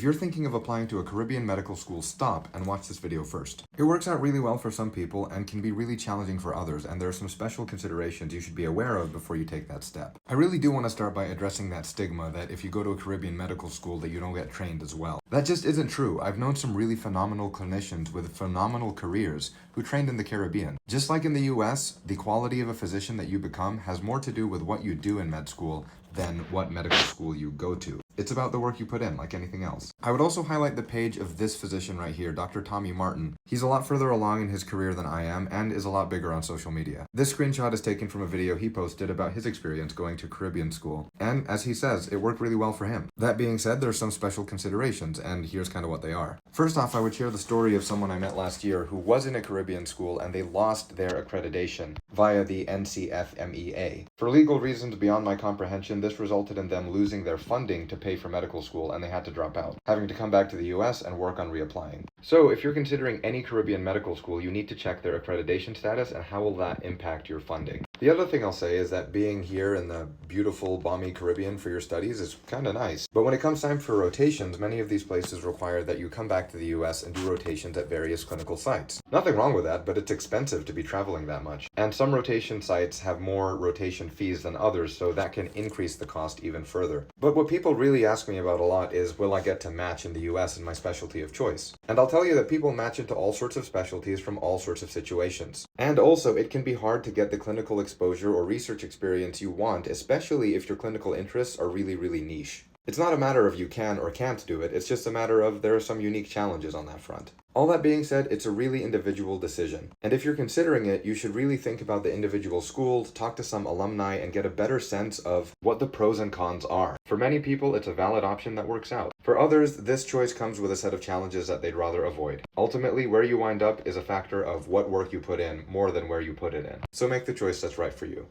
you're thinking of applying to a Caribbean medical school, stop and watch this video first. It works out really well for some people and can be really challenging for others, and there are some special considerations you should be aware of before you take that step. I really do want to start by addressing that stigma that if you go to a Caribbean medical school that you don't get trained as well. That just isn't true. I've known some really phenomenal clinicians with phenomenal careers who trained in the Caribbean. Just like in the US, the quality of a physician that you become has more to do with what you do in med school than what medical school you go to. It's about the work you put in, like anything else. I would also highlight the page of this physician right here, Dr. Tommy Martin. He's a lot further along in his career than I am and is a lot bigger on social media. This screenshot is taken from a video he posted about his experience going to Caribbean school, and as he says, it worked really well for him. That being said, there's some special considerations, and here's kind of what they are. First off, I would share the story of someone I met last year who was in a Caribbean school and they lost their accreditation via the NCFMEA. For legal reasons beyond my comprehension, this resulted in them losing their funding to pay for medical school, and they had to drop out, having to come back to the US and work on reapplying. So if you're considering any Caribbean medical school, you need to check their accreditation status and how will that impact your funding. The other thing I'll say is that being here in the beautiful, balmy Caribbean for your studies is kind of nice. But when it comes time for rotations, many of these places require that you come back to the US and do rotations at various clinical sites. Nothing wrong with that, but it's expensive to be traveling that much. And some rotation sites have more rotation fees than others, so that can increase the cost even further. But what people really ask me about a lot is, will I get to match in the US in my specialty of choice? And I'll tell you that people match into all sorts of specialties from all sorts of situations. And also, it can be hard to get the clinical exposure or research experience you want, especially if your clinical interests are really, really niche. It's not a matter of you can or can't do it, it's just a matter of there are some unique challenges on that front. All that being said, it's a really individual decision. And if you're considering it, you should really think about the individual schools, talk to some alumni, and get a better sense of what the pros and cons are. For many people, it's a valid option that works out. For others, this choice comes with a set of challenges that they'd rather avoid. Ultimately, where you wind up is a factor of what work you put in more than where you put it in. So make the choice that's right for you.